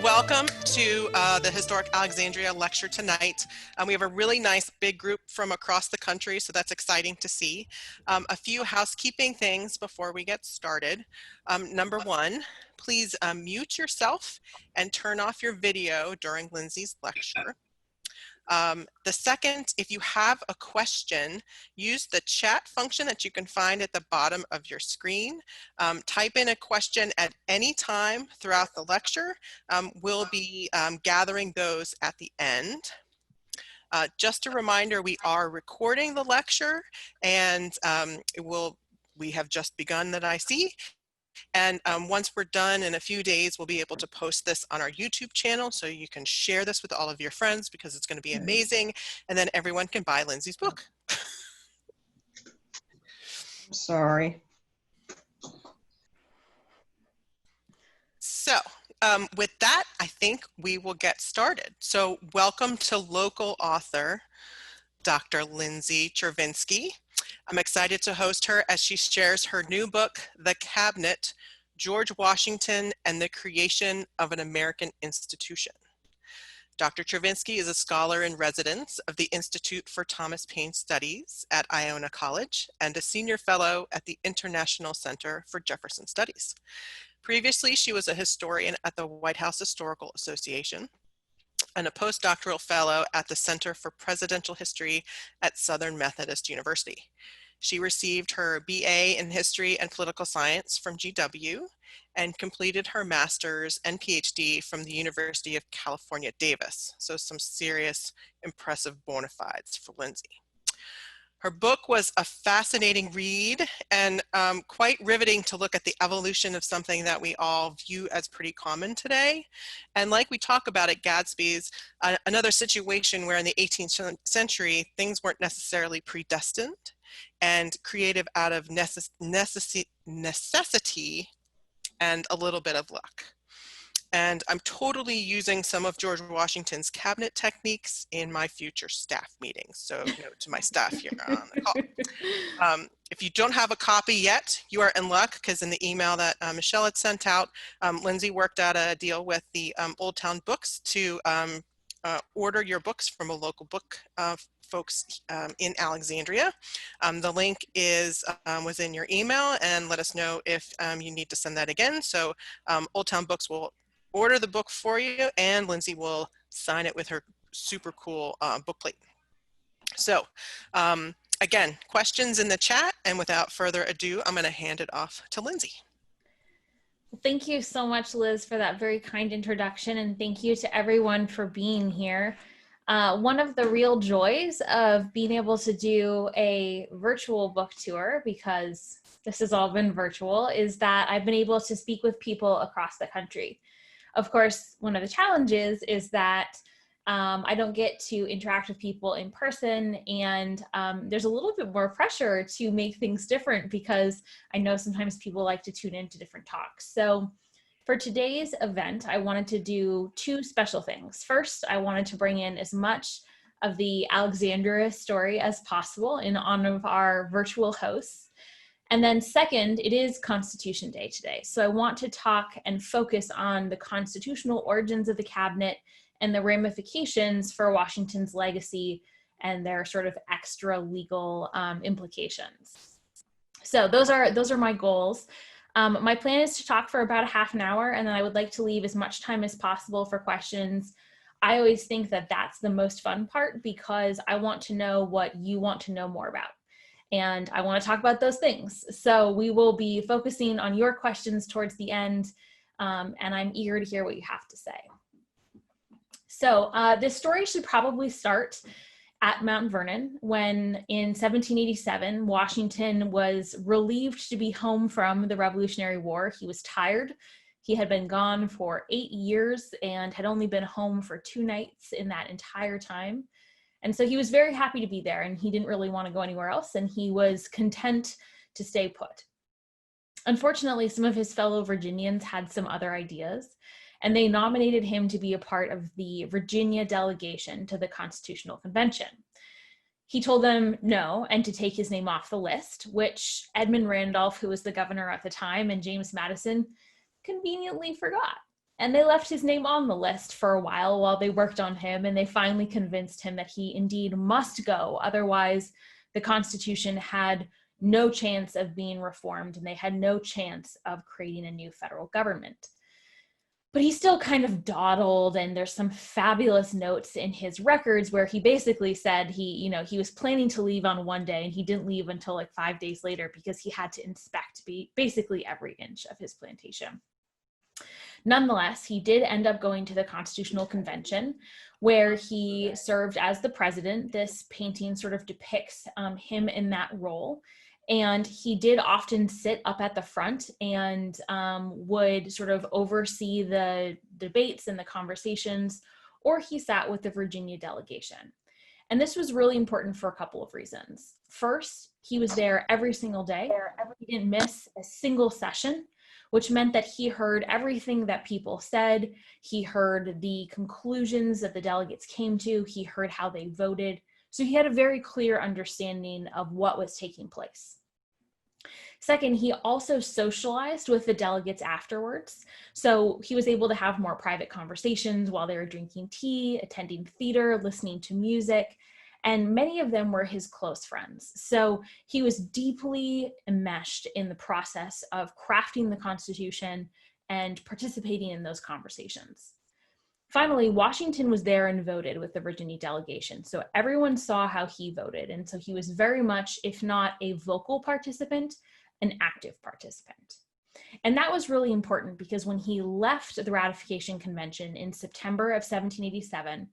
welcome to the Historic Alexandria lecture tonight. We have a really nice big group from across the country, so that's exciting to see. A few housekeeping things before we get started. Number one, please mute yourself and turn off your video during Lindsay's lecture. The second, if you have a question, use the chat function that you can find at the bottom of your screen. Type in a question at any time throughout the lecture. We'll be gathering those at the end. Just a reminder, we are recording the lecture, and we have just begun that I see. And once we're done in a few days, we'll be able to post this on our YouTube channel, so you can share this with all of your friends because it's going to be amazing. And then everyone can buy Lindsay's book. Sorry. So with that, I think we will get started. So welcome to local author, Dr. Lindsay Chervinsky. I'm excited to host her as she shares her new book, The Cabinet, George Washington and the Creation of an American Institution. Dr. Chervinsky is a scholar in residence of the Institute for Thomas Paine Studies at Iona College and a senior fellow at the International Center for Jefferson Studies. Previously, she was a historian at the White House Historical Association and a postdoctoral fellow at the Center for Presidential History at Southern Methodist University. She received her BA in History and Political Science from GW and completed her master's and PhD from the University of California, Davis. So some serious, impressive bona fides for Lindsay. Her book was a fascinating read and quite riveting to look at the evolution of something that we all view as pretty common today. And like we talk about at Gadsby's, another situation where in the 18th century, things weren't necessarily predestined and creative out of necessity and a little bit of luck. And I'm totally using some of George Washington's cabinet techniques in my future staff meetings. So note to my staff here on the call. If you don't have a copy yet, you are in luck, because in the email that Michelle had sent out, Lindsay worked out a deal with the Old Town Books to order your books from a local book folks in Alexandria. The link was in your email, and let us know if you need to send that again. So Old Town Books will order the book for you, and Lindsay will sign it with her super cool bookplate. So again, questions in the chat, and without further ado, I'm going to hand it off to Lindsay. Thank you so much, Liz, for that very kind introduction, and thank you to everyone for being here. One of the real joys of being able to do a virtual book tour, because this has all been virtual, is that I've been able to speak with people across the country. Of course, one of the challenges is that I don't get to interact with people in person, and there's a little bit more pressure to make things different, because I know sometimes people like to tune into different talks. So for today's event, I wanted to do two special things. First, I wanted to bring in as much of the Alexandria story as possible in honor of our virtual hosts. And then second, it is Constitution Day today. So I want to talk and focus on the constitutional origins of the cabinet and the ramifications for Washington's legacy and their sort of extra legal implications. So those are my goals. My plan is to talk for about a half an hour, and then I would like to leave as much time as possible for questions. I always think that that's the most fun part, because I want to know what you want to know more about. And I want to talk about those things. So we will be focusing on your questions towards the end, and I'm eager to hear what you have to say. So this story should probably start at Mount Vernon, when in 1787, Washington was relieved to be home from the Revolutionary War. He was tired. He had been gone for 8 years and had only been home for 2 nights in that entire time. And so he was very happy to be there, and he didn't really want to go anywhere else, and he was content to stay put. Unfortunately, some of his fellow Virginians had some other ideas, and they nominated him to be a part of the Virginia delegation to the Constitutional Convention. He told them no, and to take his name off the list, which Edmund Randolph, who was the governor at the time, and James Madison conveniently forgot. And they left his name on the list for a while they worked on him, and they finally convinced him that he indeed must go. Otherwise, the Constitution had no chance of being reformed, and they had no chance of creating a new federal government. But he still kind of dawdled, and there's some fabulous notes in his records where he basically said he was planning to leave on one day, and he didn't leave until like 5 days later because he had to inspect basically every inch of his plantation. Nonetheless, he did end up going to the Constitutional Convention, where he served as the president. This painting sort of depicts him in that role. And he did often sit up at the front and would sort of oversee the debates and the conversations, or he sat with the Virginia delegation. And this was really important for a couple of reasons. First, he was there every single day. He didn't miss a single session, which meant that he heard everything that people said. He heard the conclusions that the delegates came to. He heard how they voted. So he had a very clear understanding of what was taking place. Second, he also socialized with the delegates afterwards. So he was able to have more private conversations while they were drinking tea, attending theater, listening to music, and many of them were his close friends. So he was deeply enmeshed in the process of crafting the Constitution and participating in those conversations. Finally, Washington was there and voted with the Virginia delegation. So everyone saw how he voted. And so he was very much, if not a vocal participant, an active participant. And that was really important because when he left the ratification convention in September of 1787,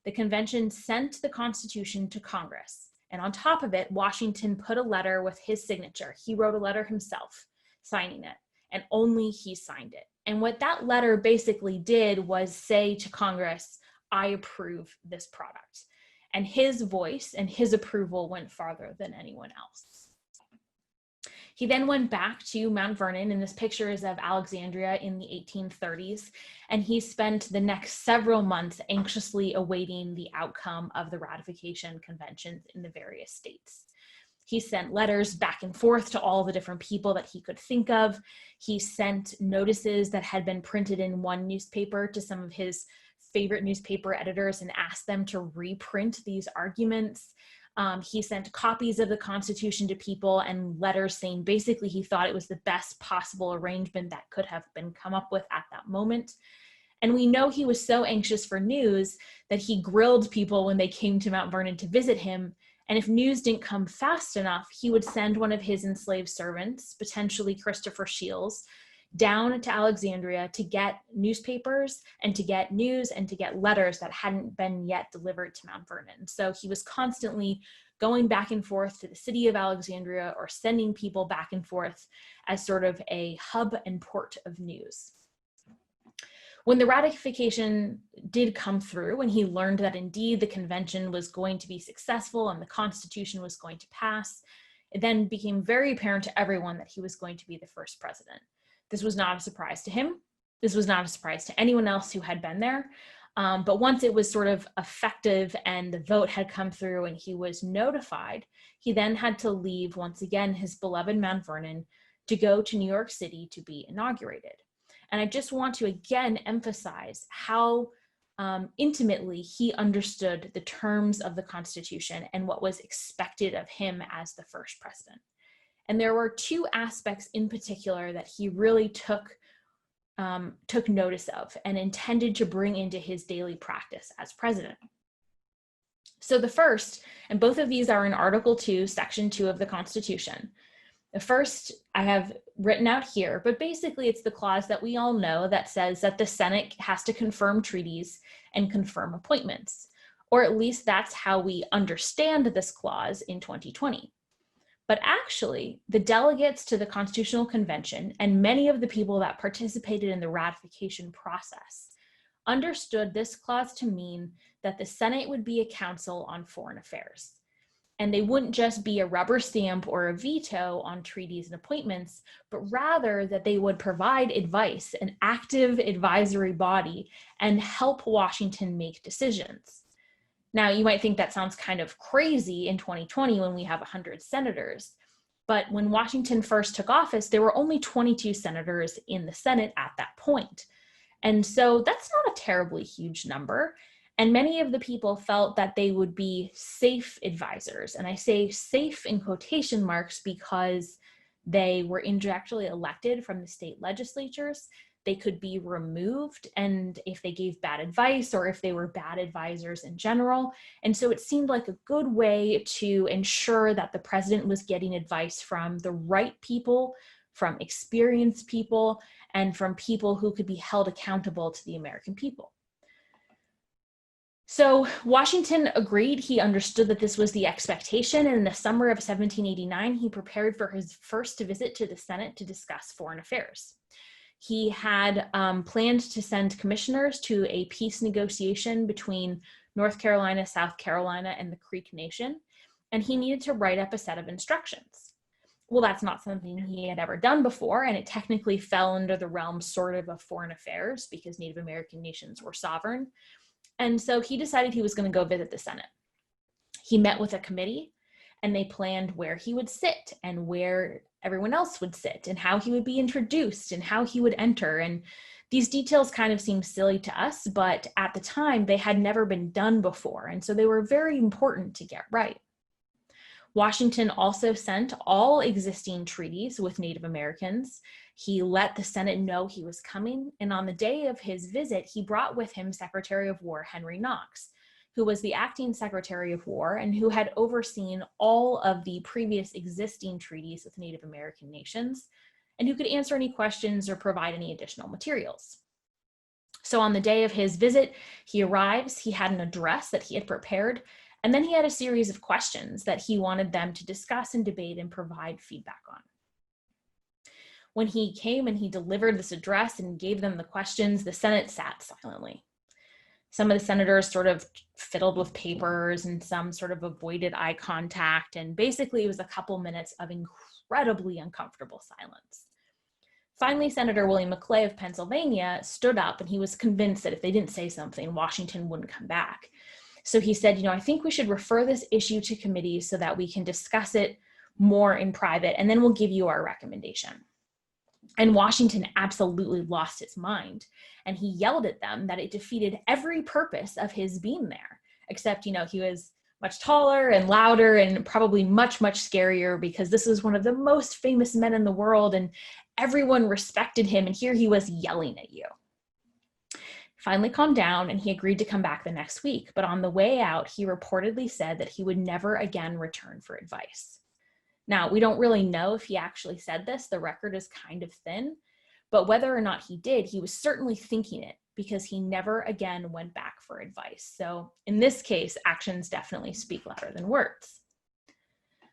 the convention sent the Constitution to Congress. And on top of it, Washington put a letter with his signature. He wrote a letter himself, signing it, and only he signed it. And what that letter basically did was say to Congress, I approve this product. And his voice and his approval went farther than anyone else. He then went back to Mount Vernon, and this picture is of Alexandria in the 1830s, and he spent the next several months anxiously awaiting the outcome of the ratification conventions in the various states. He sent letters back and forth to all the different people that he could think of. He sent notices that had been printed in one newspaper to some of his favorite newspaper editors and asked them to reprint these arguments. He sent copies of the Constitution to people and letters saying basically he thought it was the best possible arrangement that could have been come up with at that moment. And we know he was so anxious for news that he grilled people when they came to Mount Vernon to visit him. And if news didn't come fast enough, he would send one of his enslaved servants, potentially Christopher Shields, down to Alexandria to get newspapers and to get news and to get letters that hadn't been yet delivered to Mount Vernon. So he was constantly going back and forth to the city of Alexandria or sending people back and forth as sort of a hub and port of news. When the ratification did come through and he learned that indeed the convention was going to be successful and the Constitution was going to pass, it then became very apparent to everyone that he was going to be the first president. This was not a surprise to him. This was not a surprise to anyone else who had been there. But once it was sort of effective and the vote had come through and he was notified, he then had to leave once again his beloved Mount Vernon to go to New York City to be inaugurated. And I just want to again emphasize how intimately he understood the terms of the Constitution and what was expected of him as the first president. And there were two aspects in particular that he really took notice of and intended to bring into his daily practice as president. So the first, and both of these are in Article 2, Section 2 of the Constitution. The first I have written out here, but basically it's the clause that we all know that says that the Senate has to confirm treaties and confirm appointments, or at least that's how we understand this clause in 2020. But actually, the delegates to the Constitutional Convention and many of the people that participated in the ratification process understood this clause to mean that the Senate would be a council on foreign affairs. And they wouldn't just be a rubber stamp or a veto on treaties and appointments, but rather that they would provide advice, an active advisory body, and help Washington make decisions. Now, you might think that sounds kind of crazy in 2020 when we have 100 senators, but when Washington first took office, there were only 22 senators in the Senate at that point. And so that's not a terribly huge number. And many of the people felt that they would be safe advisors. And I say safe in quotation marks because they were indirectly elected from the state legislatures. They could be removed, and if they gave bad advice or if they were bad advisors in general. And so it seemed like a good way to ensure that the president was getting advice from the right people, from experienced people, and from people who could be held accountable to the American people. So Washington agreed. He understood that this was the expectation. And in the summer of 1789, he prepared for his first visit to the Senate to discuss foreign affairs. He had planned to send commissioners to a peace negotiation between North Carolina, South Carolina, and the Creek Nation, and he needed to write up a set of instructions. Well, that's not something he had ever done before, and it technically fell under the realm sort of foreign affairs because Native American nations were sovereign. And so he decided he was going to go visit the Senate. He met with a committee, and they planned where he would sit and where everyone else would sit and how he would be introduced and how he would enter. And these details kind of seem silly to us, but at the time they had never been done before. And so they were very important to get right. Washington also sent all existing treaties with Native Americans. He let the Senate know he was coming. And on the day of his visit, he brought with him Secretary of War Henry Knox, who was the acting Secretary of War and who had overseen all of the previous existing treaties with Native American nations, and who could answer any questions or provide any additional materials. So on the day of his visit, he arrives, he had an address that he had prepared, and then he had a series of questions that he wanted them to discuss and debate and provide feedback on. When he came and he delivered this address and gave them the questions, the Senate sat silently. Some of the senators sort of fiddled with papers and some sort of avoided eye contact. And basically it was a couple minutes of incredibly uncomfortable silence. Finally, Senator William Maclay of Pennsylvania stood up, and he was convinced that if they didn't say something, Washington wouldn't come back. So he said, I think we should refer this issue to committee so that we can discuss it more in private, and then we'll give you our recommendation. And Washington absolutely lost his mind, and he yelled at them that it defeated every purpose of his being there, except, he was much taller and louder and probably much, much scarier because this was one of the most famous men in the world and everyone respected him. And here he was yelling at you. Finally calmed down, and he agreed to come back the next week. But on the way out, he reportedly said that he would never again return for advice. Now, we don't really know if he actually said this. The record is kind of thin, but whether or not he did, he was certainly thinking it because he never again went back for advice. So in this case, actions definitely speak louder than words.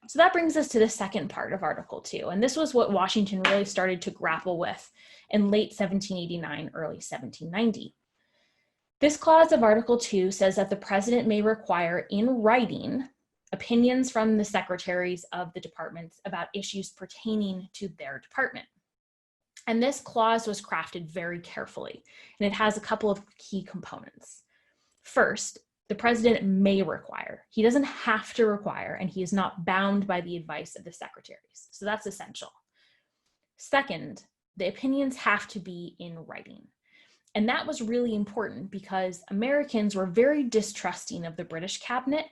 So that brings us to the second part of Article 2. And this was what Washington really started to grapple with in late 1789, early 1790. This clause of Article 2 says that the president may require in writing opinions from the secretaries of the departments about issues pertaining to their department. And this clause was crafted very carefully, and it has a couple of key components. First, the president may require. He doesn't have to require, and he is not bound by the advice of the secretaries. So that's essential. Second, the opinions have to be in writing. And that was really important because Americans were very distrusting of the British cabinet.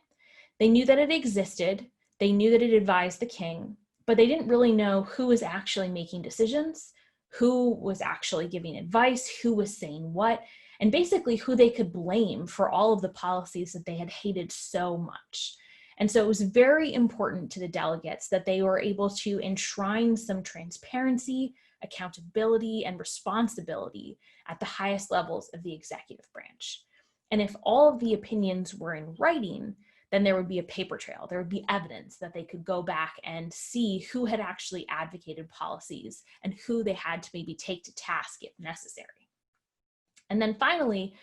They knew that it existed, they knew that it advised the king, but they didn't really know who was actually making decisions, who was actually giving advice, who was saying what, and basically who they could blame for all of the policies that they had hated so much. And so it was very important to the delegates that they were able to enshrine some transparency, accountability, and responsibility at the highest levels of the executive branch. And if all of the opinions were in writing, then there would be a paper trail. There would be evidence that they could go back and see who had actually advocated policies and who they had to maybe take to task if necessary. And then finally,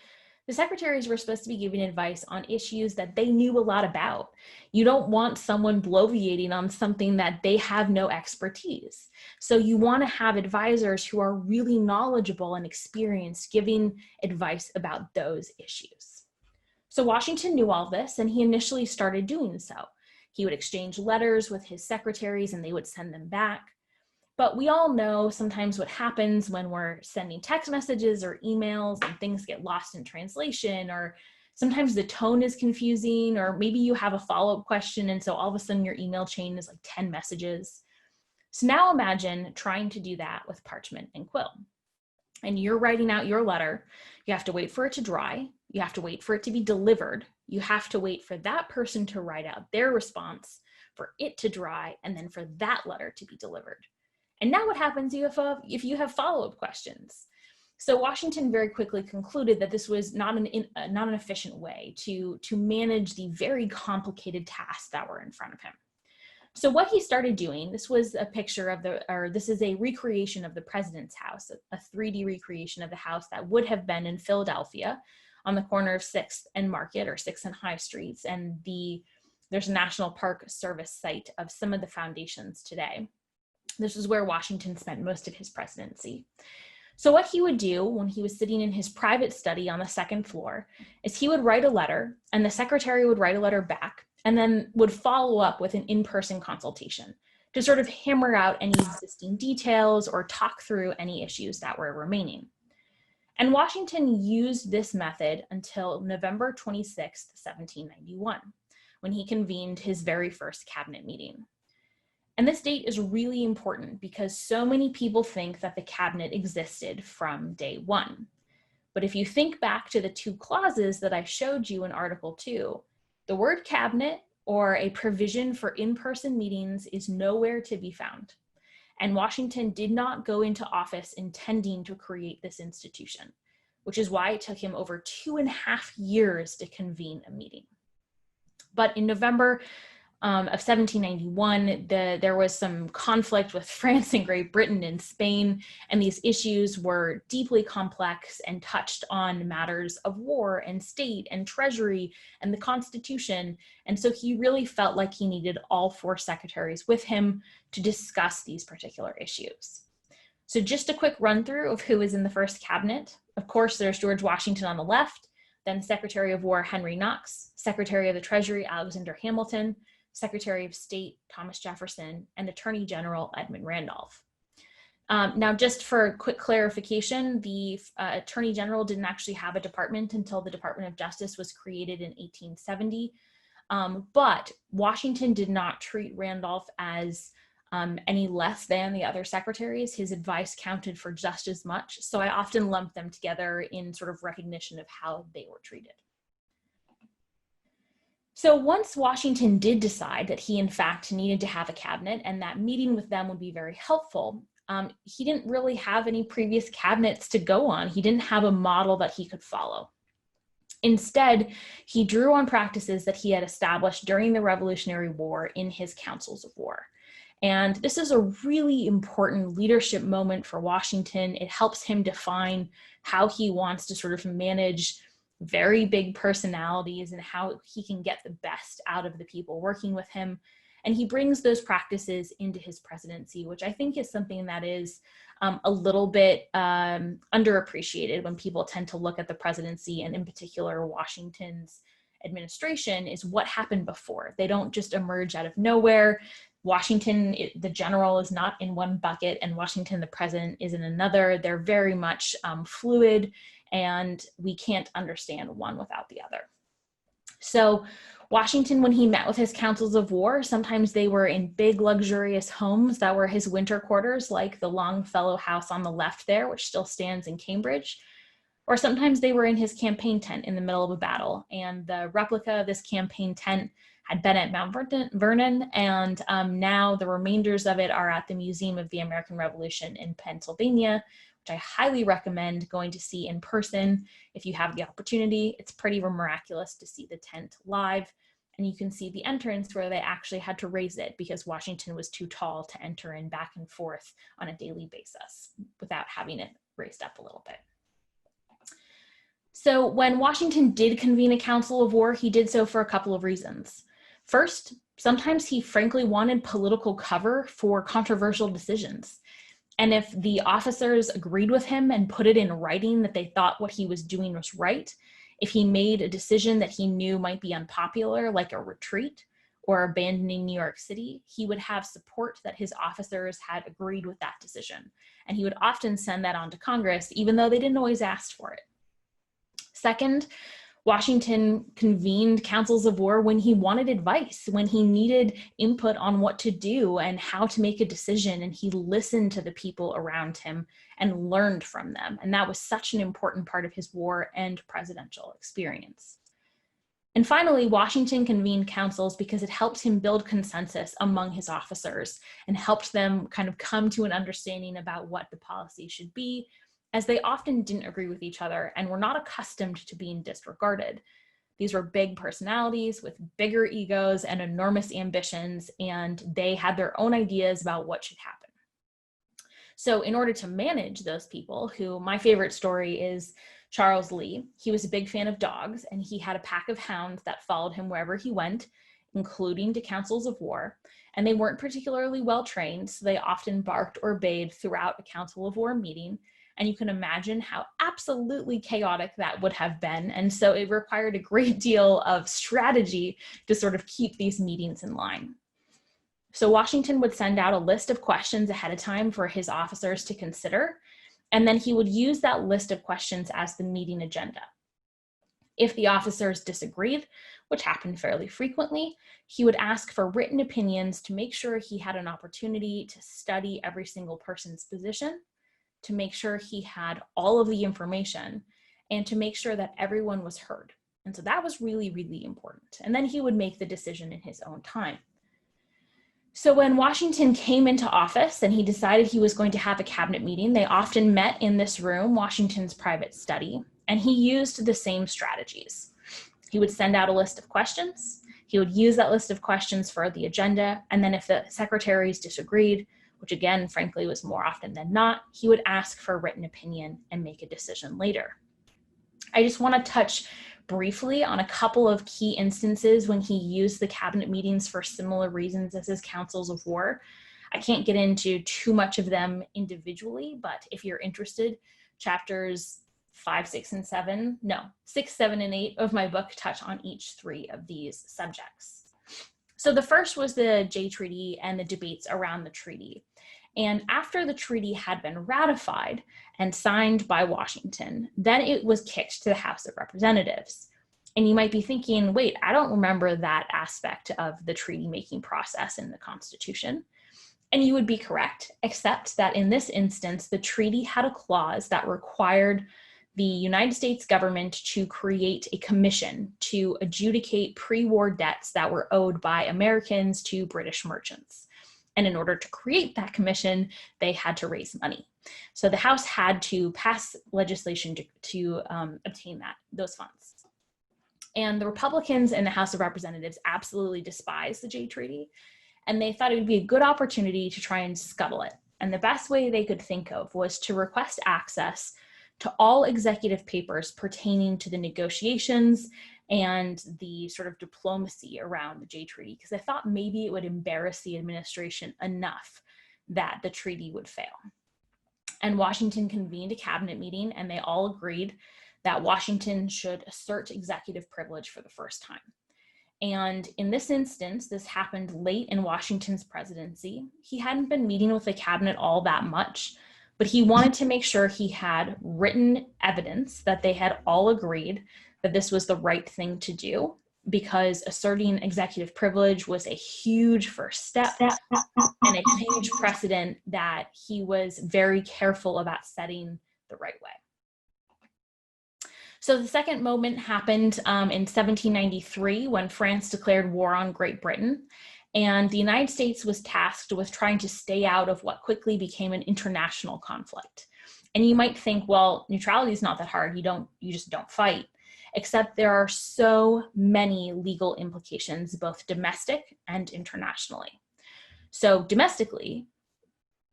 the secretaries were supposed to be giving advice on issues that they knew a lot about. You don't want someone bloviating on something that they have no expertise. So you want to have advisors who are really knowledgeable and experienced giving advice about those issues. So Washington knew all this, and he initially started doing so. He would exchange letters with his secretaries, and they would send them back. But we all know sometimes what happens when we're sending text messages or emails and things get lost in translation, or sometimes the tone is confusing, or maybe you have a follow-up question and so all of a sudden your email chain is like 10 messages. So now imagine trying to do that with parchment and quill. And you're writing out your letter. You have to wait for it to dry. You have to wait for it to be delivered. You have to wait for that person to write out their response, for it to dry, and then for that letter to be delivered. And now what happens if you have follow-up questions? So Washington very quickly concluded that this was not an efficient way to manage the very complicated tasks that were in front of him. So what he started doing, this was a picture of this is a recreation of the president's house, a 3D recreation of the house that would have been in Philadelphia on the corner of 6th and Market, or 6th and High Streets. And there's a National Park Service site of some of the foundations today. This is where Washington spent most of his presidency. So what he would do when he was sitting in his private study on the 2nd floor is he would write a letter, and the secretary would write a letter back, and then would follow up with an in-person consultation to sort of hammer out any existing details or talk through any issues that were remaining. And Washington used this method until November 26th, 1791, when he convened his very first cabinet meeting. And this date is really important because so many people think that the cabinet existed from day one. But if you think back to the 2 clauses that I showed you in Article 2, the word cabinet, or a provision for in-person meetings, is nowhere to be found. And Washington did not go into office intending to create this institution, which is why it took him over 2.5 years to convene a meeting. But in November of 1791, there was some conflict with France and Great Britain and Spain, and these issues were deeply complex and touched on matters of war and state and treasury and the Constitution. And so he really felt like he needed all 4 secretaries with him to discuss these particular issues. So just a quick run through of who is in the first cabinet. Of course, there's George Washington on the left, then Secretary of War Henry Knox, Secretary of the Treasury Alexander Hamilton, Secretary of State Thomas Jefferson, and Attorney General Edmund Randolph. Now, just for quick clarification, the Attorney General didn't actually have a department until the Department of Justice was created in 1870. But Washington did not treat Randolph as any less than the other secretaries. His advice counted for just as much. So I often lump them together in sort of recognition of how they were treated. So once Washington did decide that he in fact needed to have a cabinet and that meeting with them would be very helpful, he didn't really have any previous cabinets to go on. He didn't have a model that he could follow. Instead, he drew on practices that he had established during the Revolutionary War in his councils of war. And this is a really important leadership moment for Washington. It helps him define how he wants to sort of manage very big personalities and how he can get the best out of the people working with him. And he brings those practices into his presidency, which I think is something that is a little bit underappreciated when people tend to look at the presidency, and in particular Washington's administration, is what happened before. They don't just emerge out of nowhere. Washington, the general, is not in one bucket, and Washington, the president, is in another. They're very much fluid, and we can't understand one without the other. So Washington, when he met with his councils of war, sometimes they were in big luxurious homes that were his winter quarters, like the Longfellow House on the left there, which still stands in Cambridge. Or sometimes they were in his campaign tent in the middle of a battle. And the replica of this campaign tent had been at Mount Vernon, and now the remainders of it are at the Museum of the American Revolution in Pennsylvania, which I highly recommend going to see in person if you have the opportunity. It's pretty miraculous to see the tent live, and you can see the entrance where they actually had to raise it because Washington was too tall to enter in back and forth on a daily basis without having it raised up a little bit. So when Washington did convene a council of war, he did so for a couple of reasons. First, sometimes he frankly wanted political cover for controversial decisions. And if the officers agreed with him and put it in writing that they thought what he was doing was right, if he made a decision that he knew might be unpopular, like a retreat, or abandoning New York City, he would have support that his officers had agreed with that decision. And he would often send that on to Congress, even though they didn't always ask for it. Second, Washington convened councils of war when he wanted advice, when he needed input on what to do and how to make a decision, and he listened to the people around him and learned from them. And that was such an important part of his war and presidential experience. And finally, Washington convened councils because it helped him build consensus among his officers and helped them kind of come to an understanding about what the policy should be, as they often didn't agree with each other and were not accustomed to being disregarded. These were big personalities with bigger egos and enormous ambitions, and they had their own ideas about what should happen. So in order to manage those people, who my favorite story is Charles Lee, he was a big fan of dogs, and he had a pack of hounds that followed him wherever he went, including to councils of war. And they weren't particularly well trained, so they often barked or bayed throughout a council of war meeting. And you can imagine how absolutely chaotic that would have been. And so it required a great deal of strategy to sort of keep these meetings in line. So Washington would send out a list of questions ahead of time for his officers to consider, and then he would use that list of questions as the meeting agenda. If the officers disagreed, which happened fairly frequently, he would ask for written opinions to make sure he had an opportunity to study every single person's position, to make sure he had all of the information, and to make sure that everyone was heard. And so that was really, really important. And then he would make the decision in his own time. So when Washington came into office and he decided he was going to have a cabinet meeting, they often met in this room, Washington's private study, and he used the same strategies. He would send out a list of questions. He would use that list of questions for the agenda. And then if the secretaries disagreed, which again, frankly, was more often than not, he would ask for a written opinion and make a decision later. I just want to touch briefly on a couple of key instances when he used the cabinet meetings for similar reasons as his councils of war. I can't get into too much of them individually, but if you're interested, chapters 5, 6, and 7, no, 6, 7, and 8 of my book touch on each 3 of these subjects. So the first was the Jay Treaty and the debates around the treaty. And after the treaty had been ratified and signed by Washington, then it was kicked to the House of Representatives. And you might be thinking, wait, I don't remember that aspect of the treaty making process in the Constitution. And you would be correct, except that in this instance, the treaty had a clause that required the United States government to create a commission to adjudicate pre-war debts that were owed by Americans to British merchants. And in order to create that commission, they had to raise money. So the House had to pass legislation to obtain those funds. And the Republicans in the House of Representatives absolutely despised the Jay Treaty, and they thought it would be a good opportunity to try and scuttle it. And the best way they could think of was to request access to all executive papers pertaining to the negotiations and the sort of diplomacy around the Jay Treaty, because I thought maybe it would embarrass the administration enough that the treaty would fail. And Washington convened a cabinet meeting, and they all agreed that Washington should assert executive privilege for the first time. And in this instance, this happened late in Washington's presidency. He hadn't been meeting with the cabinet all that much, but he wanted to make sure he had written evidence that they had all agreed that this was the right thing to do, because asserting executive privilege was a huge first step and a huge precedent that he was very careful about setting the right way. So the second moment happened in 1793 when France declared war on Great Britain, and the United States was tasked with trying to stay out of what quickly became an international conflict. And you might think, well, neutrality is not that hard. You just don't fight. Except there are so many legal implications, both domestic and internationally. So domestically,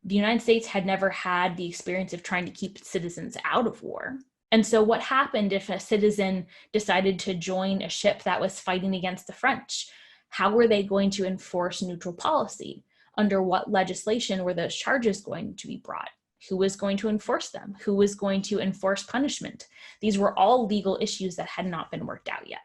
the United States had never had the experience of trying to keep citizens out of war. And so what happened if a citizen decided to join a ship that was fighting against the French? How were they going to enforce neutral policy? Under what legislation were those charges going to be brought? Who was going to enforce them? Who was going to enforce punishment? These were all legal issues that had not been worked out yet.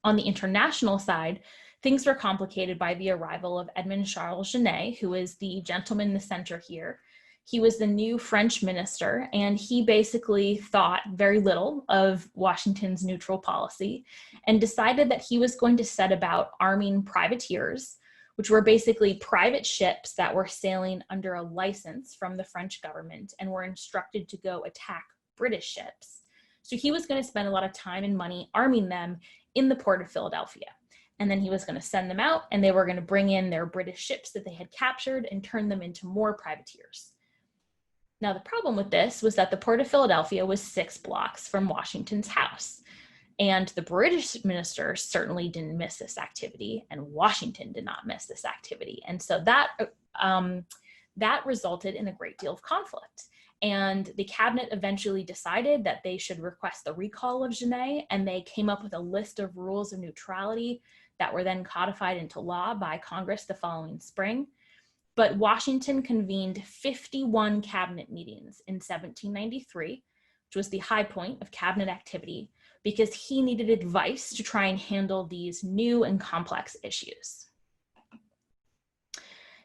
On the international side, things were complicated by the arrival of Edmond Charles Genet, who is the gentleman in the center here. He was the new French minister, and he basically thought very little of Washington's neutral policy and decided that he was going to set about arming privateers, which were basically private ships that were sailing under a license from the French government and were instructed to go attack British ships. So he was going to spend a lot of time and money arming them in the port of Philadelphia. And then he was going to send them out, and they were going to bring in their British ships that they had captured and turn them into more privateers. Now, the problem with this was that the port of Philadelphia was 6 blocks from Washington's house. And the British minister certainly didn't miss this activity, and Washington did not miss this activity. And so that resulted in a great deal of conflict. And the cabinet eventually decided that they should request the recall of Genet, and they came up with a list of rules of neutrality that were then codified into law by Congress the following spring. But Washington convened 51 cabinet meetings in 1793, which was the high point of cabinet activity, because he needed advice to try and handle these new and complex issues.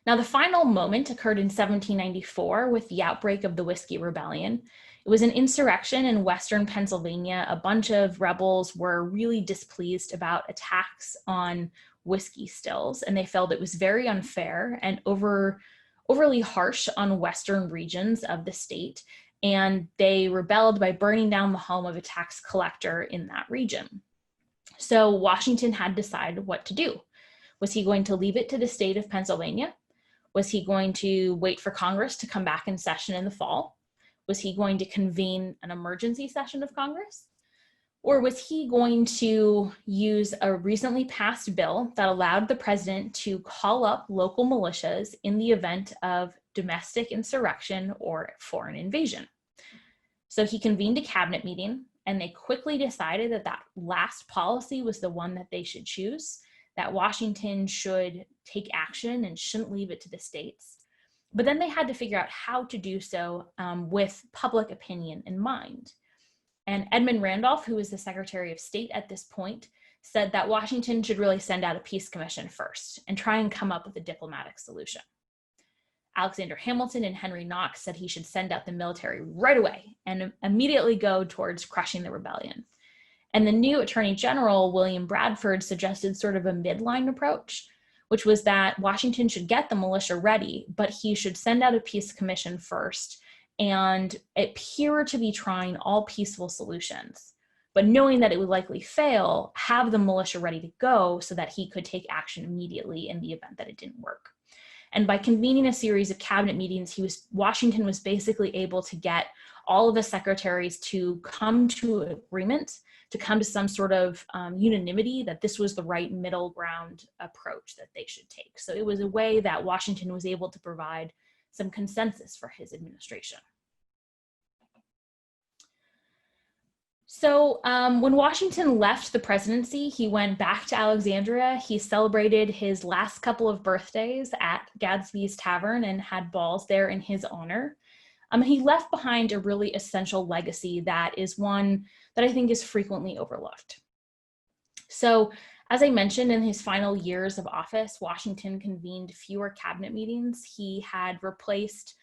Now, the final moment occurred in 1794 with the outbreak of the Whiskey Rebellion. It was an insurrection in Western Pennsylvania. A bunch of rebels were really displeased about attacks on whiskey stills, and they felt it was very unfair and overly harsh on Western regions of the state. And they rebelled by burning down the home of a tax collector in that region. So Washington had to decide what to do. Was he going to leave it to the state of Pennsylvania? Was he going to wait for Congress to come back in session in the fall? Was he going to convene an emergency session of Congress? Or was he going to use a recently passed bill that allowed the president to call up local militias in the event of domestic insurrection or foreign invasion? So he convened a cabinet meeting, and they quickly decided that that last policy was the one that they should choose, that Washington should take action and shouldn't leave it to the states. But then they had to figure out how to do so with public opinion in mind. And Edmund Randolph, who was the Secretary of State at this point, said that Washington should really send out a peace commission first and try and come up with a diplomatic solution. Alexander Hamilton and Henry Knox said he should send out the military right away and immediately go towards crushing the rebellion. And the new Attorney General, William Bradford, suggested sort of a midline approach, which was that Washington should get the militia ready, but he should send out a peace commission first and appear to be trying all peaceful solutions, but knowing that it would likely fail, have the militia ready to go so that he could take action immediately in the event that it didn't work. And by convening a series of cabinet meetings, Washington was basically able to get all of the secretaries to come to agreement, to come to some sort of unanimity that this was the right middle ground approach that they should take. So it was a way that Washington was able to provide some consensus for his administration. So when Washington left the presidency, he went back to Alexandria. He celebrated his last couple of birthdays at Gadsby's Tavern and had balls there in his honor. He left behind a really essential legacy that is one that I think is frequently overlooked. So, as I mentioned, in his final years of office, Washington convened fewer cabinet meetings. He had replaced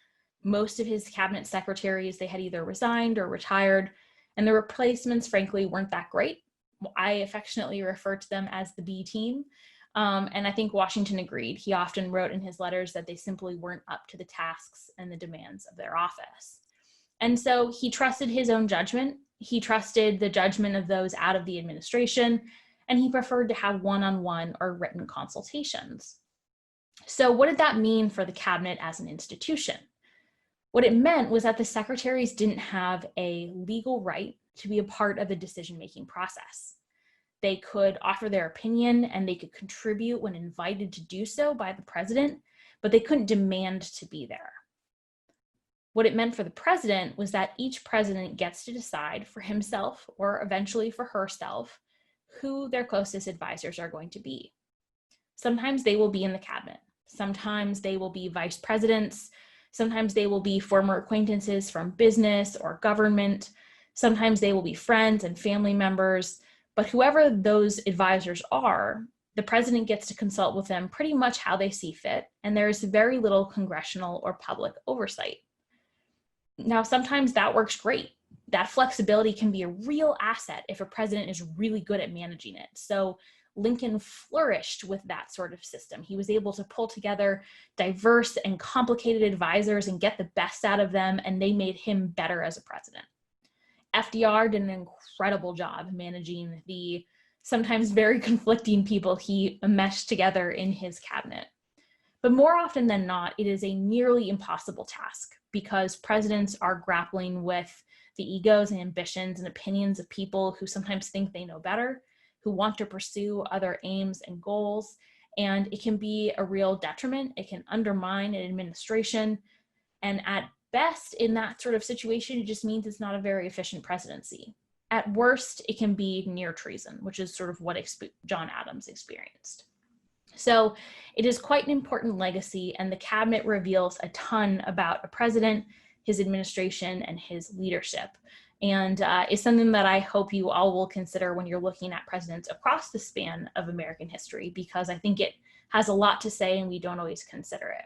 most of his cabinet secretaries. They had either resigned or retired, and the replacements, frankly, weren't that great. I affectionately refer to them as the B team. And I think Washington agreed. He often wrote in his letters that they simply weren't up to the tasks and the demands of their office. And so he trusted his own judgment. He trusted the judgment of those out of the administration, and he preferred to have one-on-one or written consultations. So what did that mean for the cabinet as an institution? What it meant was that the secretaries didn't have a legal right to be a part of the decision-making process. They could offer their opinion and they could contribute when invited to do so by the president, but they couldn't demand to be there. What it meant for the president was that each president gets to decide for himself or eventually for herself who their closest advisors are going to be. Sometimes they will be in the cabinet. Sometimes they will be vice presidents. Sometimes they will be former acquaintances from business or government. Sometimes they will be friends and family members. But whoever those advisors are, the president gets to consult with them pretty much how they see fit, and there's very little congressional or public oversight. Now, sometimes that works great. That flexibility can be a real asset if a president is really good at managing it. So Lincoln flourished with that sort of system. He was able to pull together diverse and complicated advisors and get the best out of them, and they made him better as a president. FDR did an incredible job managing the sometimes very conflicting people he meshed together in his cabinet. But more often than not, it is a nearly impossible task because presidents are grappling with the egos and ambitions and opinions of people who sometimes think they know better, who want to pursue other aims and goals, and it can be a real detriment. It can undermine an administration, and at best, in that sort of situation, it just means it's not a very efficient presidency. At worst, it can be near treason, which is sort of what John Adams experienced. So it is quite an important legacy, and the cabinet reveals a ton about a president, his administration, and his leadership. And it's something that I hope you all will consider when you're looking at presidents across the span of American history, because I think it has a lot to say and we don't always consider it.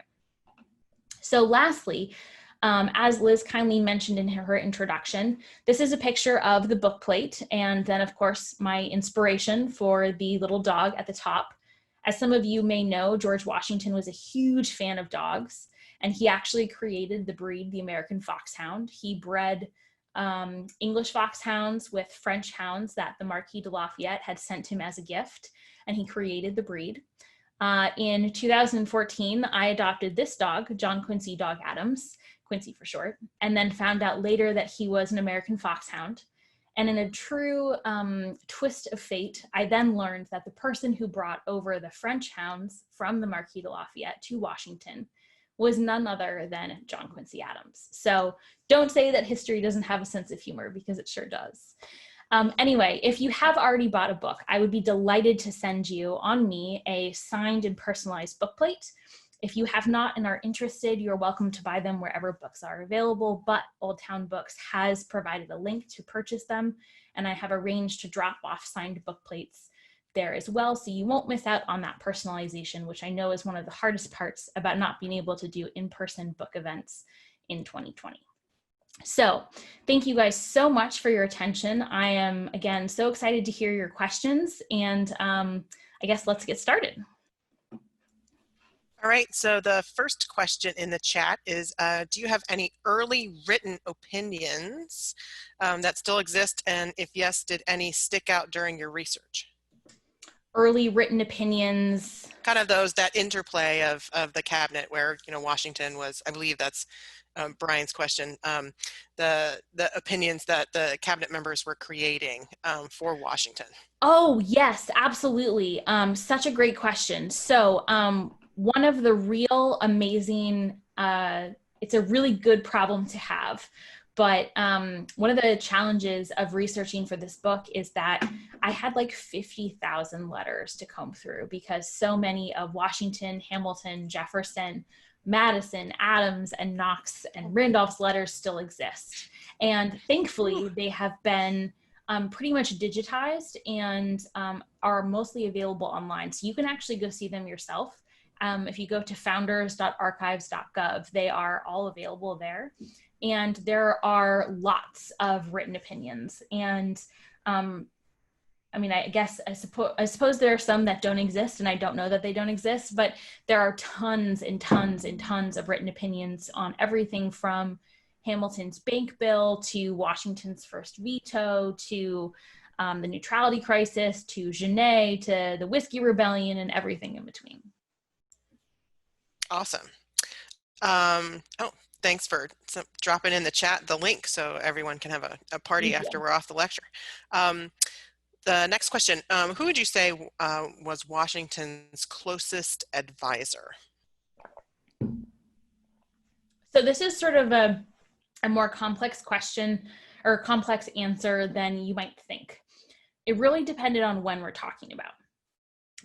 So lastly, as Liz kindly mentioned in her introduction, this is a picture of the book plate, and then of course my inspiration for the little dog at the top. As some of you may know, George Washington was a huge fan of dogs, and he actually created the breed, the American Foxhound. He bred English foxhounds with French hounds that the Marquis de Lafayette had sent him as a gift, and he created the breed. In 2014, I adopted this dog, John Quincy Dog Adams, Quincy for short, and then found out later that he was an American Foxhound. And in a true twist of fate, I then learned that the person who brought over the French hounds from the Marquis de Lafayette to Washington was none other than John Quincy Adams. So don't say that history doesn't have a sense of humor, because it sure does. Anyway, if you have already bought a book, I would be delighted to send you on me a signed and personalized book plate. If you have not and are interested, you're welcome to buy them wherever books are available, but Old Town Books has provided a link to purchase them, and I have arranged to drop off signed book plates there as well, so you won't miss out on that personalization, which I know is one of the hardest parts about not being able to do in-person book events in 2020. So thank you guys so much for your attention. I am, again, so excited to hear your questions, and I guess let's get started. All right, so the first question in the chat is, do you have any early written opinions that still exist? And if yes, did any stick out during your research? Early written opinions. Kind of those, that interplay of the cabinet where, you know, Washington was, I believe that's Brian's question, the opinions that the cabinet members were creating for Washington. Oh, yes, absolutely. Such a great question. So one of the real amazing, it's a really good problem to have, but one of the challenges of researching for this book is that I had like 50,000 letters to comb through, because so many of Washington, Hamilton, Jefferson, Madison, Adams, and Knox and Randolph's letters still exist. And thankfully, they have been pretty much digitized and are mostly available online. So you can actually go see them yourself. If you go to founders.archives.gov, they are all available there. And there are lots of written opinions. And I mean, I suppose there are some that don't exist, and I don't know that they don't exist, but there are tons and tons and tons of written opinions on everything from Hamilton's bank bill to Washington's first veto to the neutrality crisis to Genet to the Whiskey Rebellion and everything in between. Awesome. Oh, thanks for dropping in the chat the link so everyone can have a party after we're off the lecture. The next question, who would you say was Washington's closest advisor? So this is sort of a more complex question or complex answer than you might think. It really depended on when we're talking about.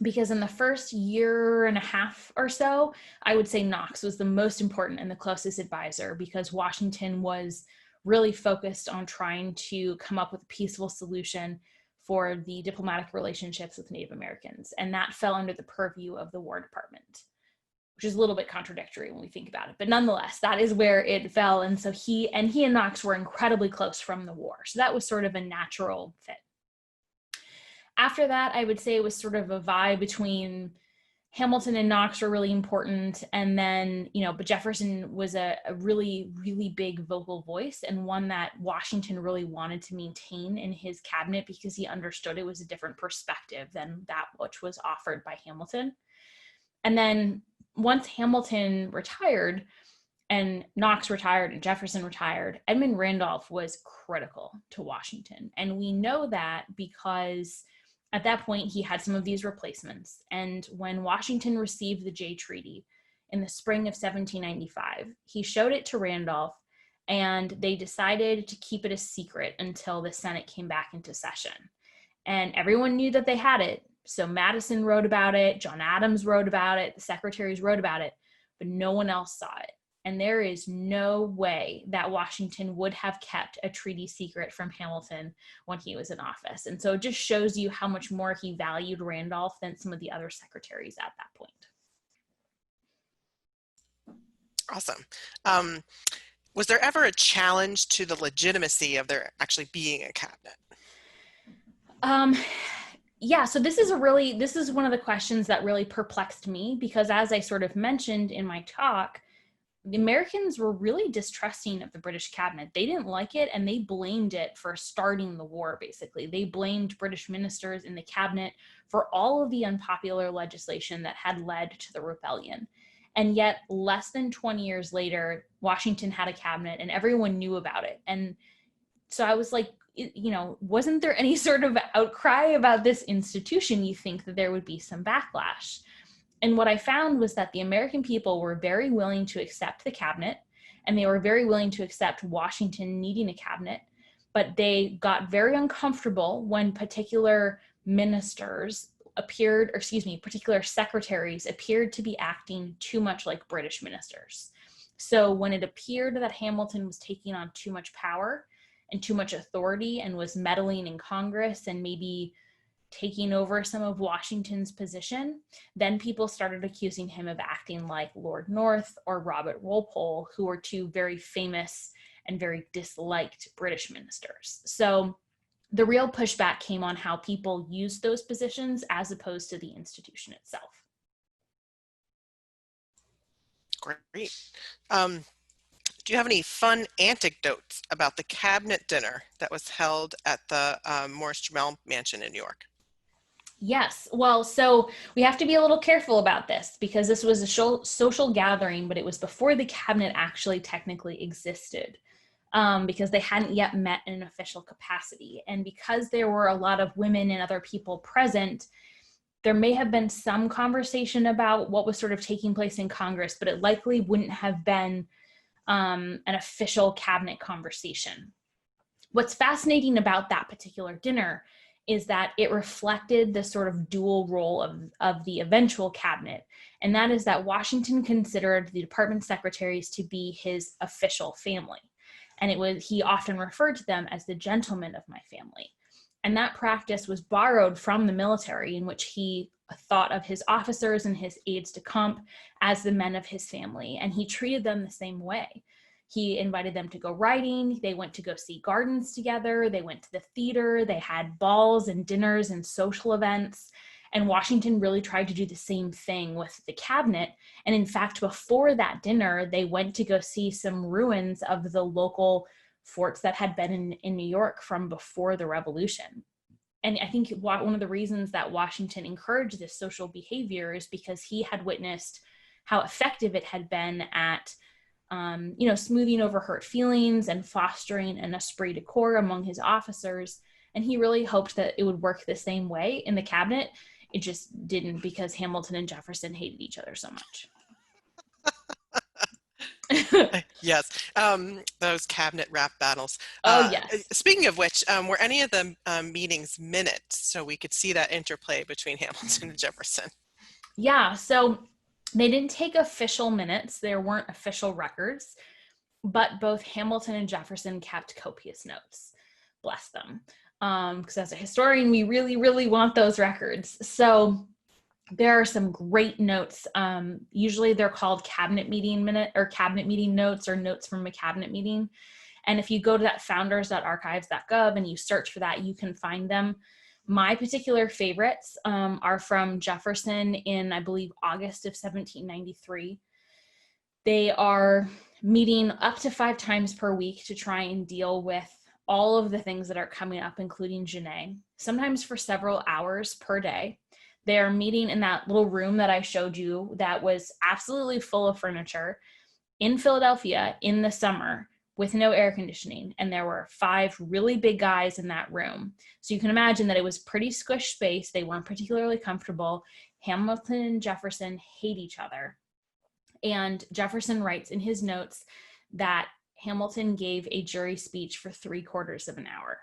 Because in the first year and a half or so, I would say Knox was the most important and the closest advisor, because Washington was really focused on trying to come up with a peaceful solution for the diplomatic relationships with Native Americans. And that fell under the purview of the War Department, which is a little bit contradictory when we think about it. But nonetheless, that is where it fell. And so he and Knox were incredibly close from the war. So that was sort of a natural fit. After that, I would say it was sort of a vibe between Hamilton and Knox were really important. And then, but Jefferson was a really, really big vocal voice, and one that Washington really wanted to maintain in his cabinet because he understood it was a different perspective than that which was offered by Hamilton. And then once Hamilton retired and Knox retired and Jefferson retired, Edmund Randolph was critical to Washington. And we know that because at that point, he had some of these replacements. And when Washington received the Jay Treaty in the spring of 1795, he showed it to Randolph, and they decided to keep it a secret until the Senate came back into session. And everyone knew that they had it. So Madison wrote about it, John Adams wrote about it, the secretaries wrote about it, but no one else saw it. And there is no way that Washington would have kept a treaty secret from Hamilton when he was in office. And so it just shows you how much more he valued Randolph than some of the other secretaries at that point. Awesome. Was there ever a challenge to the legitimacy of there actually being a cabinet? Yeah, so this is one of the questions that really perplexed me, because as I sort of mentioned in my talk, the Americans were really distrusting of the British cabinet. They didn't like it, and they blamed it for starting the war, basically. They blamed British ministers in the cabinet for all of the unpopular legislation that had led to the rebellion. And yet, less than 20 years later, Washington had a cabinet, and everyone knew about it. And so I was like, wasn't there any sort of outcry about this institution? You think that there would be some backlash. And what I found was that the American people were very willing to accept the cabinet, and they were very willing to accept Washington needing a cabinet, but they got very uncomfortable when particular particular secretaries appeared to be acting too much like British ministers. So when it appeared that Hamilton was taking on too much power and too much authority and was meddling in Congress and maybe taking over some of Washington's position, then people started accusing him of acting like Lord North or Robert Walpole, who were two very famous and very disliked British ministers. So the real pushback came on how people used those positions as opposed to the institution itself. Great. Do you have any fun anecdotes about the cabinet dinner that was held at the Morris Jamel Mansion in New York? Yes. Well, so we have to be a little careful about this because this was a social gathering, but it was before the cabinet actually technically existed, because they hadn't yet met in an official capacity. And because there were a lot of women and other people present, there may have been some conversation about what was sort of taking place in Congress, but it likely wouldn't have been an official cabinet conversation. What's fascinating about that particular dinner is that it reflected the sort of dual role of the eventual cabinet. And that is that Washington considered the department secretaries to be his official family. And he often referred to them as the gentlemen of my family. And that practice was borrowed from the military, in which he thought of his officers and his aides de camp as the men of his family. And he treated them the same way. He invited them to go riding. They went to go see gardens together. They went to the theater. They had balls and dinners and social events. And Washington really tried to do the same thing with the cabinet. And in fact, before that dinner, they went to go see some ruins of the local forts that had been in New York from before the Revolution. And I think one of the reasons that Washington encouraged this social behavior is because he had witnessed how effective it had been at smoothing over hurt feelings and fostering an esprit de corps among his officers. And he really hoped that it would work the same way in the cabinet. It just didn't, because Hamilton and Jefferson hated each other so much. Yes, those cabinet rap battles. Oh, yes. Speaking of which, were any of the meetings minutes so we could see that interplay between Hamilton and Jefferson? Yeah, so they didn't take official minutes. There weren't official records, but both Hamilton and Jefferson kept copious notes. Bless them. because as a historian, we really, really want those records. So there are some great notes. Usually they're called cabinet meeting notes, or notes from a cabinet meeting. And if you go to that founders.archives.gov and you search for that, you can find them. My particular favorites are from Jefferson in, I believe, August of 1793. They are meeting up to 5 times per week to try and deal with all of the things that are coming up, including Genet, sometimes for several hours per day. They are meeting in that little room that I showed you that was absolutely full of furniture in Philadelphia in the summer with no air conditioning. And there were 5 really big guys in that room. So you can imagine that it was pretty squished space. They weren't particularly comfortable. Hamilton and Jefferson hate each other. And Jefferson writes in his notes that Hamilton gave a jury speech for 3/4 of an hour,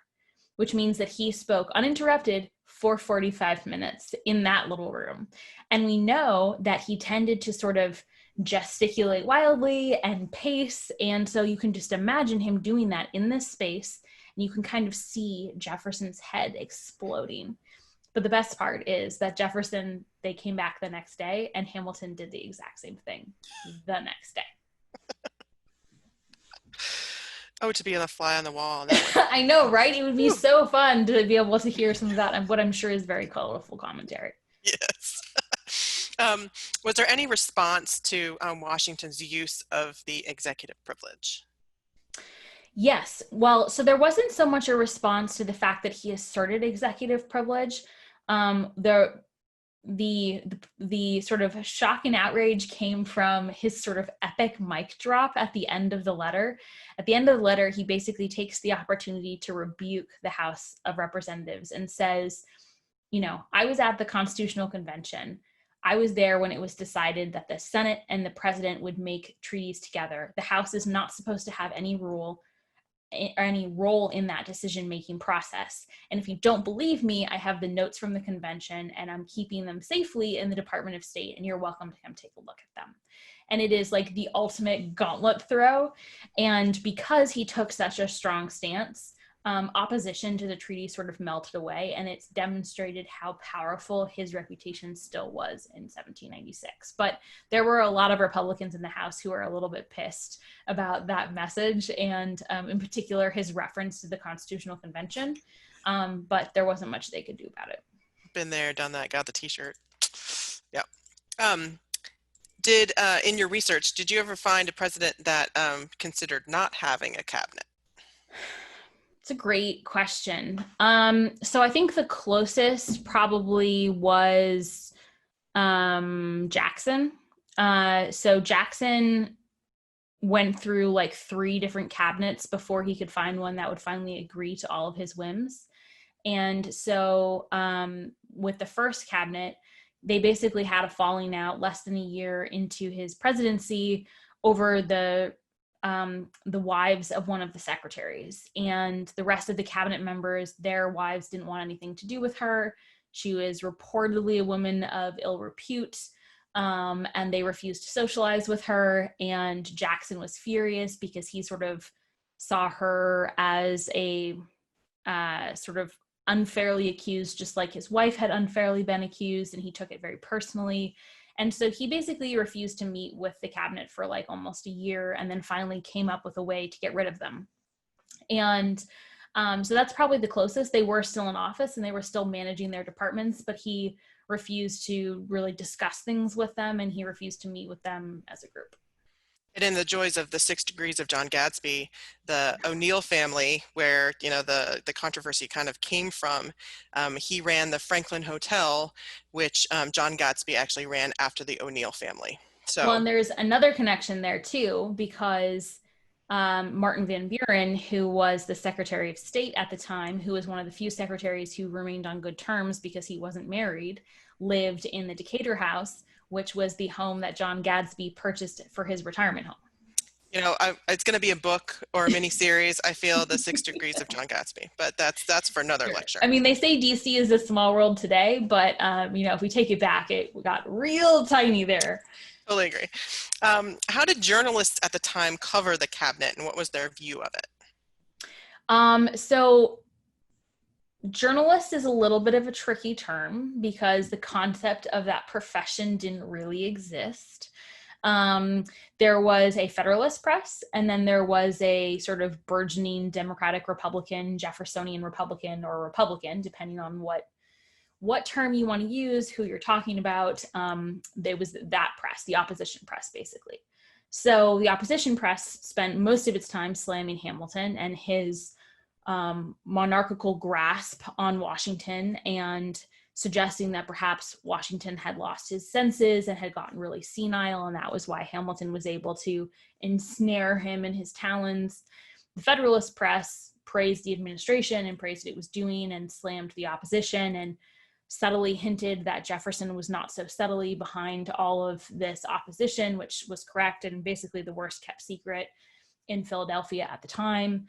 which means that he spoke uninterrupted for 45 minutes in that little room. And we know that he tended to sort of gesticulate wildly and pace. And so you can just imagine him doing that in this space. And you can kind of see Jefferson's head exploding. But the best part is that Jefferson, they came back the next day and Hamilton did the exact same thing the next day. Oh, to be a fly on the wall. I know, right? It would be so fun to be able to hear some of that and what I'm sure is very colorful commentary. Yes. Was there any response to Washington's use of the executive privilege? Yes. Well, so there wasn't so much a response to the fact that he asserted executive privilege. The sort of shock and outrage came from his sort of epic mic drop at the end of the letter. At the end of the letter, he basically takes the opportunity to rebuke the House of Representatives and says, you know, I was at the Constitutional Convention. I was there when it was decided that the Senate and the president would make treaties together. The House is not supposed to have any role in that decision-making process. And if you don't believe me, I have the notes from the convention and I'm keeping them safely in the Department of State, and you're welcome to come take a look at them. And it is like the ultimate gauntlet throw. And because he took such a strong stance, opposition to the treaty sort of melted away, and it's demonstrated how powerful his reputation still was in 1796. But there were a lot of Republicans in the House who were a little bit pissed about that message, and in particular his reference to the Constitutional Convention, but there wasn't much they could do about it. Been there, done that, got the t-shirt. Yeah. In your research, did you ever find a president that considered not having a cabinet? It's a great question. So I think the closest probably was Jackson. So Jackson went through like 3 different cabinets before he could find one that would finally agree to all of his whims. And so with the first cabinet, they basically had a falling out less than a year into his presidency over the wives of one of the secretaries, and the rest of the cabinet members, their wives didn't want anything to do with her. She was reportedly a woman of ill repute, and they refused to socialize with her. And Jackson was furious because he sort of saw her as a sort of unfairly accused, just like his wife had unfairly been accused, and he took it very personally. And so he basically refused to meet with the cabinet for like almost a year, and then finally came up with a way to get rid of them. And so that's probably the closest. They were still in office and they were still managing their departments, but he refused to really discuss things with them, and he refused to meet with them as a group. And in the joys of the 6 Degrees of John Gadsby, the O'Neill family, where the controversy kind of came from, he ran the Franklin Hotel, which John Gadsby actually ran after the O'Neill family. So, well, and there's another connection there too, because Martin Van Buren, who was the Secretary of State at the time, who was one of the few secretaries who remained on good terms because he wasn't married, lived in the Decatur House, which was the home that John Gadsby purchased for his retirement home. It's going to be a book or a mini series. I feel the 6 Degrees of John Gadsby, but that's for another lecture. I mean, they say DC is a small world today, but if we take it back, it got real tiny there. Totally agree. How did journalists at the time cover the cabinet, and what was their view of it? So Journalist is a little bit of a tricky term because the concept of that profession didn't really exist. There was a Federalist press, and then there was a sort of burgeoning Democratic Republican, Jeffersonian Republican, or Republican, depending on what term you want to use, who you're talking about. There was that press, the opposition press, basically. So the opposition press spent most of its time slamming Hamilton and his monarchical grasp on Washington, and suggesting that perhaps Washington had lost his senses and had gotten really senile, and that was why Hamilton was able to ensnare him in his talons. The Federalist press praised the administration and praised what it was doing and slammed the opposition, and subtly hinted that Jefferson was not so subtly behind all of this opposition, which was correct and basically the worst kept secret in Philadelphia at the time.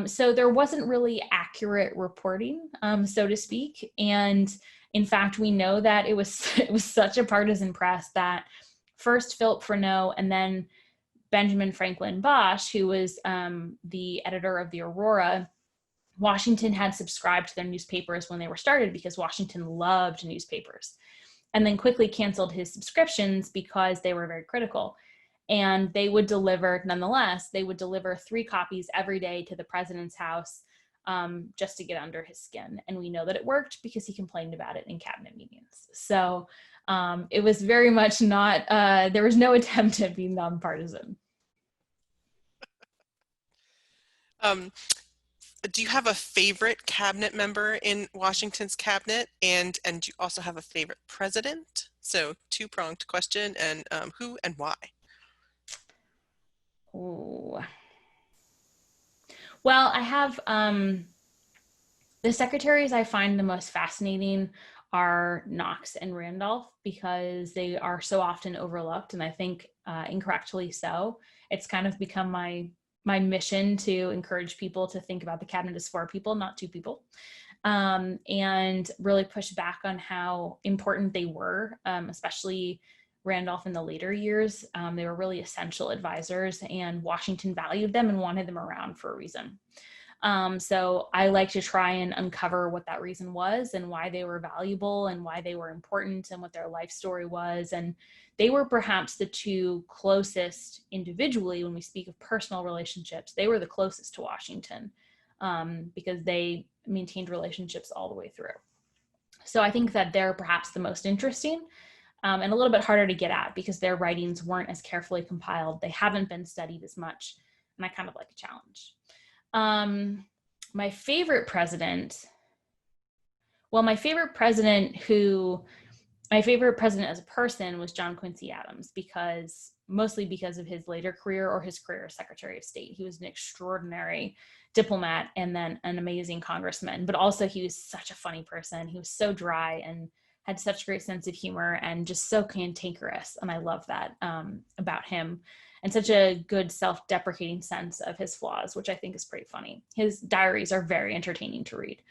So there wasn't really accurate reporting, so to speak. And in fact, we know that it was such a partisan press that first Philip Freneau and then Benjamin Franklin Bosch, who was the editor of the Aurora, Washington had subscribed to their newspapers when they were started because Washington loved newspapers, and then quickly canceled his subscriptions because they were very critical. And they would deliver, nonetheless, they would deliver 3 copies every day to the president's house, just to get under his skin. And we know that it worked because he complained about it in cabinet meetings. So it was very much not, there was no attempt at being nonpartisan. Do you have a favorite cabinet member in Washington's cabinet, and do you also have a favorite president? So two-pronged question, and who and why? Ooh. Well, I have the secretaries I find the most fascinating are Knox and Randolph, because they are so often overlooked, and I think incorrectly so. It's kind of become my mission to encourage people to think about the cabinet as 4 people, not 2 people, and really push back on how important they were, especially Randolph in the later years. They were really essential advisors, and Washington valued them and wanted them around for a reason. So I like to try and uncover what that reason was and why they were valuable and why they were important and what their life story was. And they were perhaps the 2 closest individually, when we speak of personal relationships, they were the closest to Washington, because they maintained relationships all the way through. So I think that they're perhaps the most interesting. And a little bit harder to get at because their writings weren't as carefully compiled. They haven't been studied as much, and I kind of like a challenge. My favorite president as a person was John Quincy Adams, mostly because of his later career or his career as Secretary of State. He was an extraordinary diplomat and then an amazing congressman, but also he was such a funny person. He was so dry and had such a great sense of humor and just so cantankerous. And I love that about him, and such a good self-deprecating sense of his flaws, which I think is pretty funny. His diaries are very entertaining to read.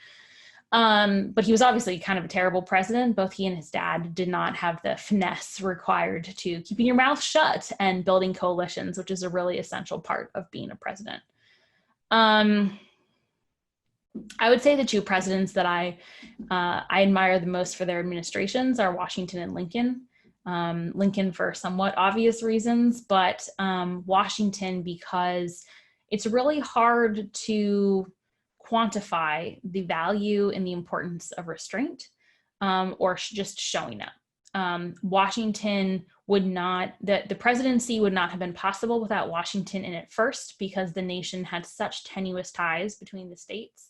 But he was obviously kind of a terrible president. Both he and his dad did not have the finesse required to keeping your mouth shut and building coalitions, which is a really essential part of being a president. I would say the 2 presidents that I admire the most for their administrations are Washington and Lincoln. Lincoln for somewhat obvious reasons, but Washington because it's really hard to quantify the value and the importance of restraint, or just showing up. Washington would not, the presidency would not have been possible without Washington in it first, because the nation had such tenuous ties between the states.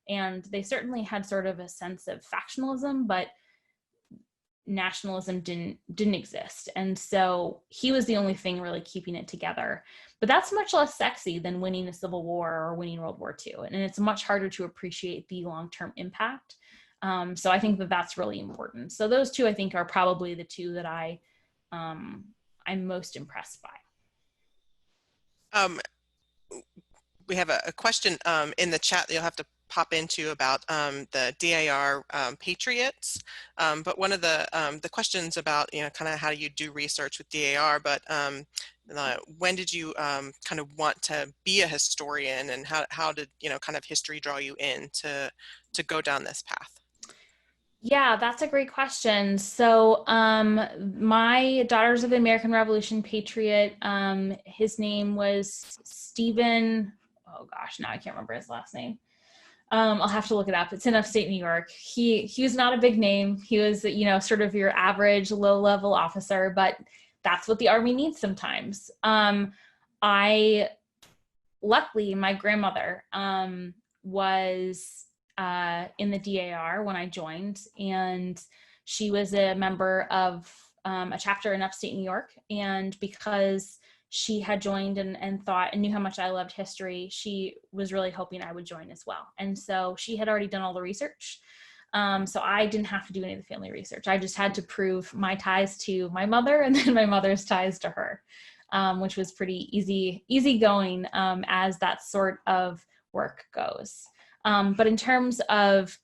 And they certainly had sort of a sense of factionalism, but nationalism didn't exist. And so he was the only thing really keeping it together. But that's much less sexy than winning a Civil War or winning World War II. And it's much harder to appreciate the long-term impact. So I think that that's really important. So those 2, I think, are probably the 2 that I'm most impressed by. We have a question in the chat that you'll have to pop into about the DAR Patriots, but one of the questions about, kind of how you do research with DAR, but when did you kind of want to be a historian, and how did, kind of history draw you in to go down this path? Yeah, that's a great question. So, my Daughters of the American Revolution patriot, his name was Stephen. Oh gosh, now I can't remember his last name. I'll have to look it up. It's in upstate New York. He was not a big name. He was, sort of your average low-level officer, but that's what the Army needs sometimes. I luckily, my grandmother was in the DAR when I joined, and she was a member of a chapter in upstate New York. And because she had joined and thought and knew how much I loved history, she was really hoping I would join as well. And so she had already done all the research. So I didn't have to do any of the family research. I just had to prove my ties to my mother and then my mother's ties to her, which was pretty easy going as that sort of work goes. But in terms of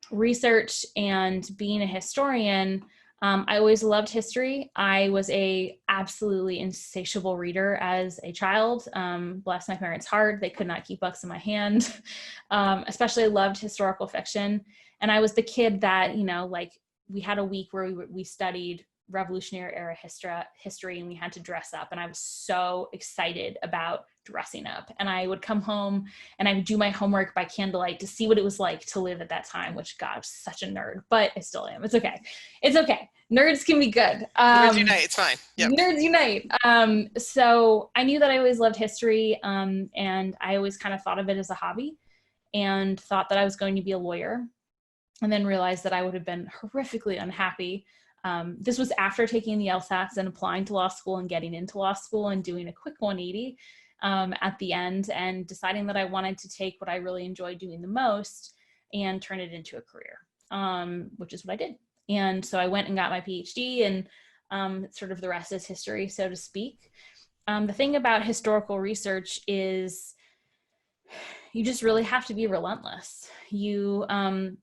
research and being a historian, I always loved history. I was a absolutely insatiable reader as a child. Bless my parents' heart, they could not keep books in my hand. Especially loved historical fiction. And I was the kid that, we had a week where we studied Revolutionary era history, and we had to dress up, and I was so excited about dressing up. And I would come home and I would do my homework by candlelight to see what it was like to live at that time, which, God, I was such a nerd, but I still am. It's okay. Nerds can be good. Nerds unite. It's fine. Yep. Nerds unite. So I knew that I always loved history, and I always kind of thought of it as a hobby, and thought that I was going to be a lawyer, and then realized that I would have been horrifically unhappy. This was after taking the LSATs and applying to law school and getting into law school and doing a quick 180 at the end, and deciding that I wanted to take what I really enjoyed doing the most and turn it into a career, which is what I did. And so I went and got my PhD, and sort of the rest is history, so to speak. The thing about historical research is you just really have to be relentless. You,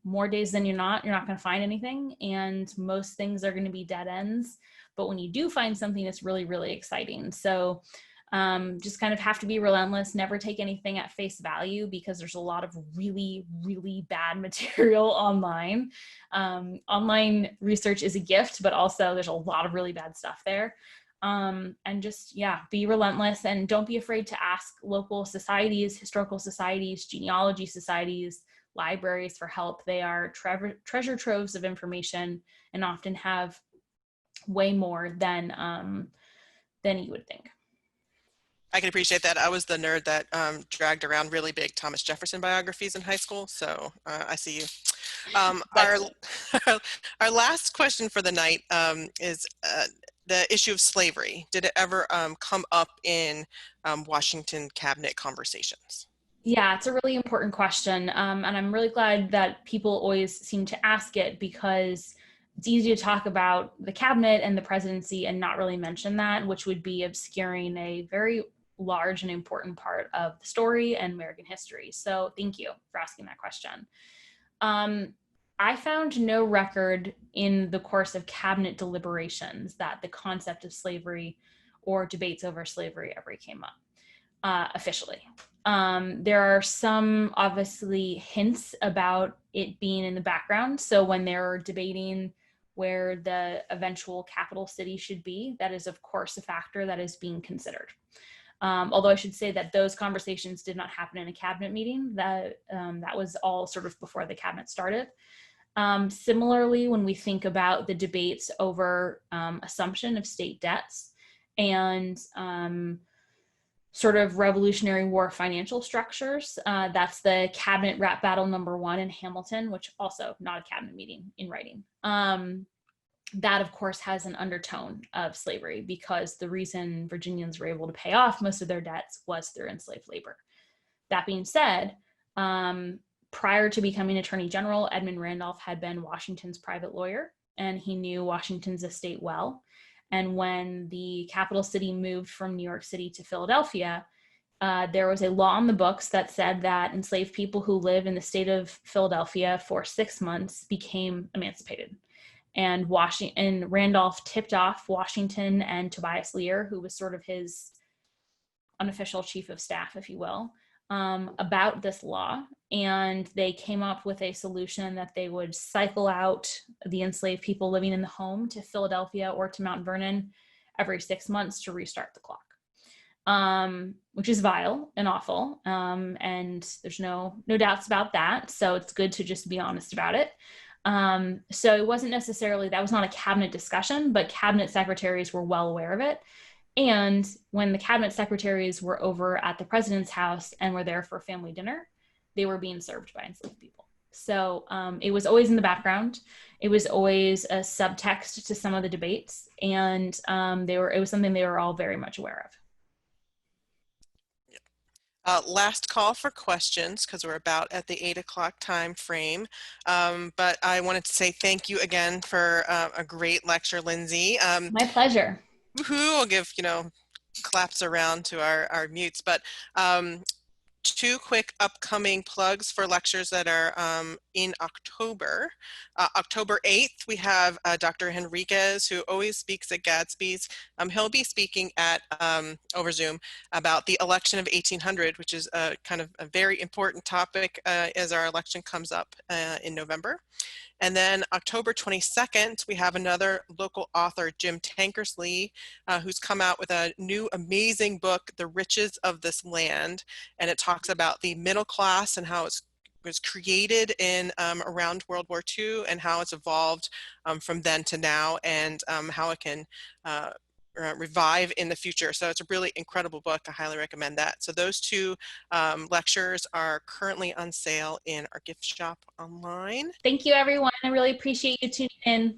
more days than you're not going to find anything. And most things are going to be dead ends. But when you do find something, it's really, really exciting. So just kind of have to be relentless, never take anything at face value, because there's a lot of really, really bad material online. Online research is a gift, but also there's a lot of really bad stuff there. And just, be relentless, and don't be afraid to ask local societies, historical societies, genealogy societies, libraries for help. They are treasure troves of information, and often have way more than you would think. I can appreciate that. I was the nerd that dragged around really big Thomas Jefferson biographies in high school, so I see you. Our last question for the night is the issue of slavery. Did it ever come up in Washington cabinet conversations? Yeah, it's a really important question. And I'm really glad that people always seem to ask it, because it's easy to talk about the cabinet and the presidency and not really mention that, which would be obscuring a very large and important part of the story and American history. So thank you for asking that question. I found no record in the course of cabinet deliberations that the concept of slavery or debates over slavery ever came up officially. There are some obviously hints about it being in the background. So when they're debating where the eventual capital city should be, that is of course a factor that is being considered. Although I should say that those conversations did not happen in a cabinet meeting. That was all sort of before the cabinet started. Similarly, when we think about the debates over assumption of state debts and sort of Revolutionary War financial structures, that's the cabinet rap battle #1 in Hamilton, which also not a cabinet meeting in writing. That, of course, has an undertone of slavery, because the reason Virginians were able to pay off most of their debts was through enslaved labor. That being said, prior to becoming Attorney General, Edmund Randolph had been Washington's private lawyer, and he knew Washington's estate well. And when the capital city moved from New York City to Philadelphia, there was a law on the books that said that enslaved people who live in the state of Philadelphia for 6 months became emancipated. and Randolph tipped off Washington and Tobias Lear, who was sort of his unofficial chief of staff, if you will, about this law. And they came up with a solution that they would cycle out the enslaved people living in the home to Philadelphia or to Mount Vernon every 6 months to restart the clock, which is vile and awful. And there's no doubts about that. So it's good to just be honest about it. So it wasn't necessarily, that was not a cabinet discussion, but cabinet secretaries were well aware of it. And when the cabinet secretaries were over at the president's house and were there for family dinner, they were being served by enslaved people. So it was always in the background. It was always a subtext to some of the debates, and it was something they were all very much aware of. Last call for questions, because we're about at the 8 o'clock time frame. But I wanted to say thank you again for a great lecture, Lindsay. My pleasure. Woohoo! I'll give, claps around to our mutes. But two quick upcoming plugs for lectures that are in October. October 8th, we have Dr. Henriquez, who always speaks at Gadsby's. He'll be speaking at over Zoom about the election of 1800, which is kind of a very important topic as our election comes up in November. And then October 22nd, we have another local author, Jim Tankersley, who's come out with a new amazing book, The Riches of This Land. And it talks about the middle class and how it was created in around World War II and how it's evolved from then to now, and how it can revive in the future. So it's a really incredible book. I highly recommend that. So those two lectures are currently on sale in our gift shop online. Thank you, everyone. I really appreciate you tuning in.